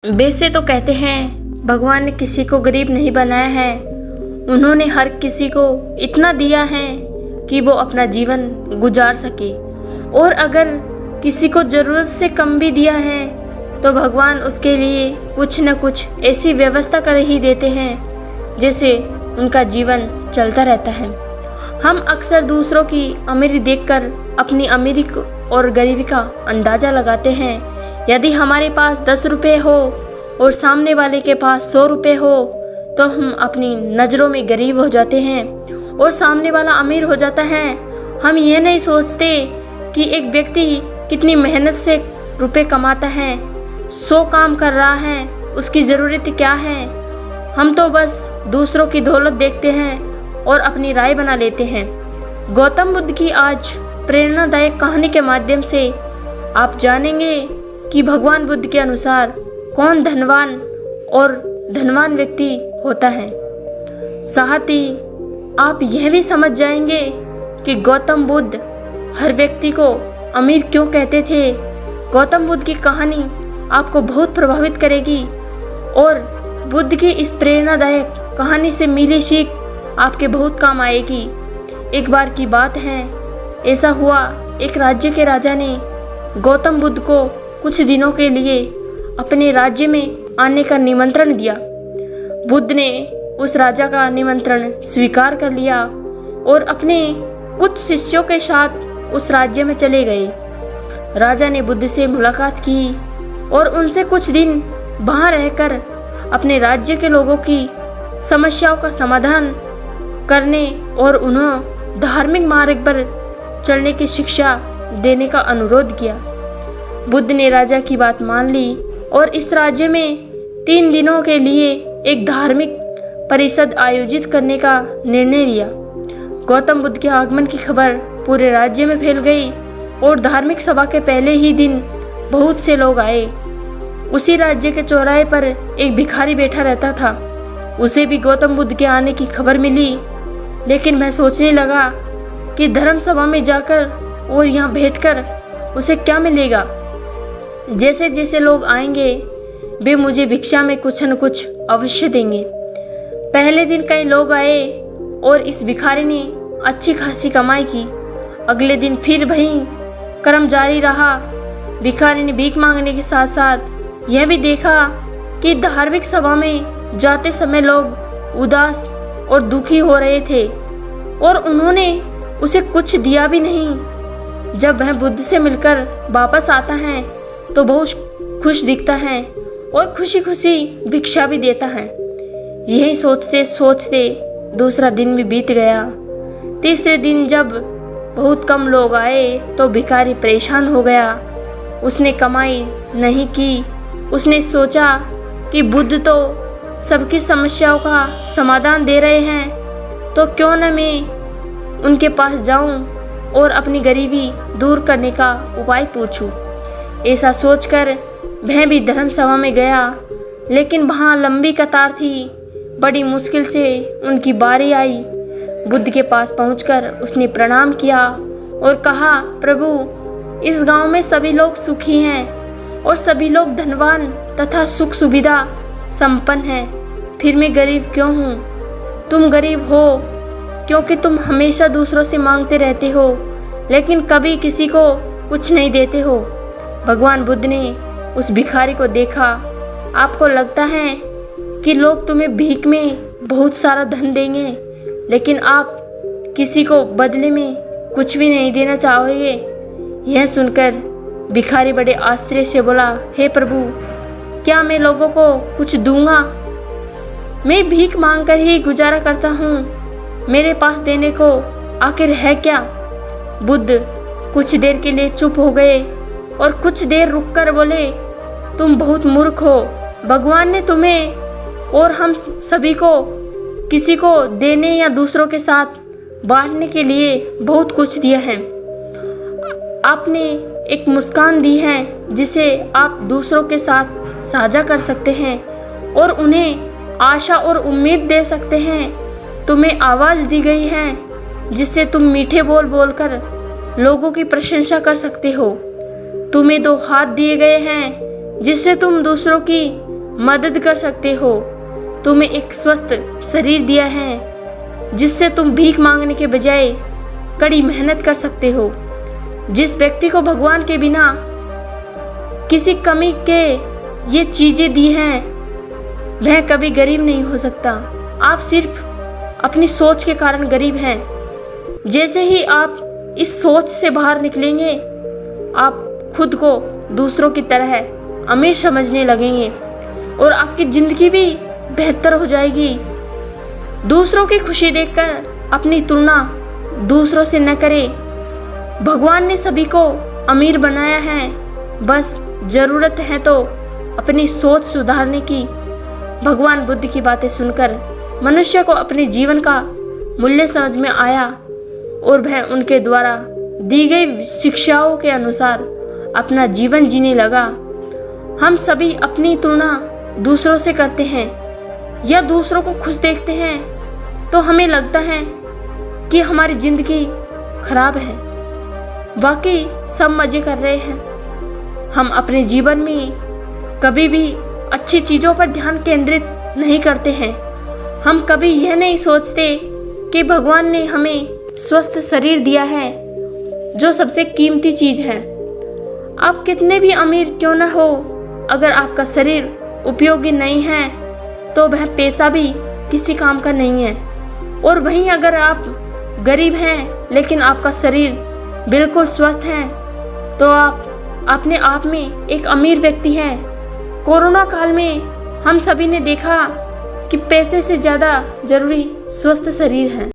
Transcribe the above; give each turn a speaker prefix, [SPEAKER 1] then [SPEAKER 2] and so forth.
[SPEAKER 1] वैसे तो कहते हैं भगवान ने किसी को गरीब नहीं बनाया है। उन्होंने हर किसी को इतना दिया है कि वो अपना जीवन गुजार सके, और अगर किसी को ज़रूरत से कम भी दिया है तो भगवान उसके लिए कुछ न कुछ ऐसी व्यवस्था कर ही देते हैं जैसे उनका जीवन चलता रहता है। हम अक्सर दूसरों की अमीरी देखकर अपनी अमीरी और गरीबी का अंदाज़ा लगाते हैं। यदि हमारे पास 10 रुपये हो और सामने वाले के पास 100 रुपये हो तो हम अपनी नज़रों में गरीब हो जाते हैं और सामने वाला अमीर हो जाता है। हम ये नहीं सोचते कि एक व्यक्ति कितनी मेहनत से रुपए कमाता है, 100 काम कर रहा है, उसकी ज़रूरत क्या है। हम तो बस दूसरों की दौलत देखते हैं और अपनी राय बना लेते हैं। गौतम बुद्ध की आज प्रेरणादायक कहानी के माध्यम से आप जानेंगे कि भगवान बुद्ध के अनुसार कौन धनवान और धनवान व्यक्ति होता है। साथ ही आप यह भी समझ जाएंगे कि गौतम बुद्ध हर व्यक्ति को अमीर क्यों कहते थे। गौतम बुद्ध की कहानी आपको बहुत प्रभावित करेगी और बुद्ध की इस प्रेरणादायक कहानी से मिली सीख आपके बहुत काम आएगी। एक बार की बात है, ऐसा हुआ एक राज्य के राजा ने गौतम बुद्ध को कुछ दिनों के लिए अपने राज्य में आने का निमंत्रण दिया। बुद्ध ने उस राजा का निमंत्रण स्वीकार कर लिया और अपने कुछ शिष्यों के साथ उस राज्य में चले गए। राजा ने बुद्ध से मुलाकात की और उनसे कुछ दिन वहाँ रहकर अपने राज्य के लोगों की समस्याओं का समाधान करने और उन्हें धार्मिक मार्ग पर चलने की शिक्षा देने का अनुरोध किया। बुद्ध ने राजा की बात मान ली और इस राज्य में 3 दिनों के लिए एक धार्मिक परिषद आयोजित करने का निर्णय लिया। गौतम बुद्ध के आगमन की खबर पूरे राज्य में फैल गई और धार्मिक सभा के पहले ही दिन बहुत से लोग आए। उसी राज्य के चौराहे पर एक भिखारी बैठा रहता था। उसे भी गौतम बुद्ध के आने की खबर मिली, लेकिन वह सोचने लगा कि धर्म सभा में जाकर और यहाँ बैठकर उसे क्या मिलेगा। जैसे जैसे लोग आएंगे वे मुझे भिक्षा में कुछ न कुछ अवश्य देंगे। पहले दिन कई लोग आए और इस भिखारी ने अच्छी खासी कमाई की। अगले दिन फिर वही क्रम जारी रहा। भिखारी ने भीख मांगने के साथ साथ यह भी देखा कि धार्मिक सभा में जाते समय लोग उदास और दुखी हो रहे थे और उन्होंने उसे कुछ दिया भी नहीं। जब वह बुद्ध से मिलकर वापस आता है तो बहुत खुश दिखता है और खुशी खुशी भिक्षा भी देता है। यही सोचते सोचते दूसरा दिन भी बीत गया। तीसरे दिन जब बहुत कम लोग आए तो भिखारी परेशान हो गया। उसने कमाई नहीं की। उसने सोचा कि बुद्ध तो सबकी समस्याओं का समाधान दे रहे हैं, तो क्यों न मैं उनके पास जाऊं और अपनी गरीबी दूर करने का उपाय पूछूं। ऐसा सोचकर वह भी धर्म सभा में गया, लेकिन वहाँ लंबी कतार थी। बड़ी मुश्किल से उनकी बारी आई। बुद्ध के पास पहुंचकर उसने प्रणाम किया और कहा, प्रभु, इस गांव में सभी लोग सुखी हैं और सभी लोग धनवान तथा सुख सुविधा संपन्न हैं, फिर मैं गरीब क्यों हूँ। तुम गरीब हो क्योंकि तुम हमेशा दूसरों से मांगते रहते हो, लेकिन कभी किसी को कुछ नहीं देते हो। भगवान बुद्ध ने उस भिखारी को देखा। आपको लगता है कि लोग तुम्हें भीख में बहुत सारा धन देंगे, लेकिन आप किसी को बदले में कुछ भी नहीं देना चाहोगे। यह सुनकर भिखारी बड़े आश्चर्य से बोला, हे प्रभु, क्या मैं लोगों को कुछ दूंगा? मैं भीख मांगकर ही गुजारा करता हूँ। मेरे पास देने को आखिर है क्या? बुद्ध कुछ देर के लिए चुप हो गए और कुछ देर रुककर बोले, तुम बहुत मूर्ख हो। भगवान ने तुम्हें और हम सभी को किसी को देने या दूसरों के साथ बांटने के लिए बहुत कुछ दिया है। आपने एक मुस्कान दी है जिसे आप दूसरों के साथ साझा कर सकते हैं और उन्हें आशा और उम्मीद दे सकते हैं। तुम्हें आवाज़ दी गई है जिससे तुम मीठे बोल बोलकर लोगों की प्रशंसा कर सकते हो। तुम्हें 2 हाथ दिए गए हैं जिससे तुम दूसरों की मदद कर सकते हो। तुम्हें एक स्वस्थ शरीर दिया है जिससे तुम भीख मांगने के बजाय कड़ी मेहनत कर सकते हो। जिस व्यक्ति को भगवान के बिना किसी कमी के ये चीज़ें दी हैं वह कभी गरीब नहीं हो सकता। आप सिर्फ अपनी सोच के कारण गरीब हैं। जैसे ही आप इस सोच से बाहर निकलेंगे आप खुद को दूसरों की तरह अमीर समझने लगेंगे और आपकी ज़िंदगी भी बेहतर हो जाएगी। दूसरों की खुशी देखकर अपनी तुलना दूसरों से न करें। भगवान ने सभी को अमीर बनाया है, बस ज़रूरत है तो अपनी सोच सुधारने की। भगवान बुद्ध की बातें सुनकर मनुष्य को अपने जीवन का मूल्य समझ में आया और वह उनके द्वारा दी गई शिक्षाओं के अनुसार अपना जीवन जीने लगा। हम सभी अपनी तुलना दूसरों से करते हैं या दूसरों को खुश देखते हैं तो हमें लगता है कि हमारी ज़िंदगी खराब है। वाकई सब मज़े कर रहे हैं। हम अपने जीवन में कभी भी अच्छी चीज़ों पर ध्यान केंद्रित नहीं करते हैं। हम कभी यह नहीं सोचते कि भगवान ने हमें स्वस्थ शरीर दिया है जो सबसे कीमती चीज़ है। आप कितने भी अमीर क्यों न हो, अगर आपका शरीर उपयोगी नहीं है तो वह पैसा भी किसी काम का नहीं है। और वहीं अगर आप गरीब हैं लेकिन आपका शरीर बिल्कुल स्वस्थ है तो आप अपने आप में एक अमीर व्यक्ति हैं। कोरोना काल में हम सभी ने देखा कि पैसे से ज़्यादा ज़रूरी स्वस्थ शरीर है।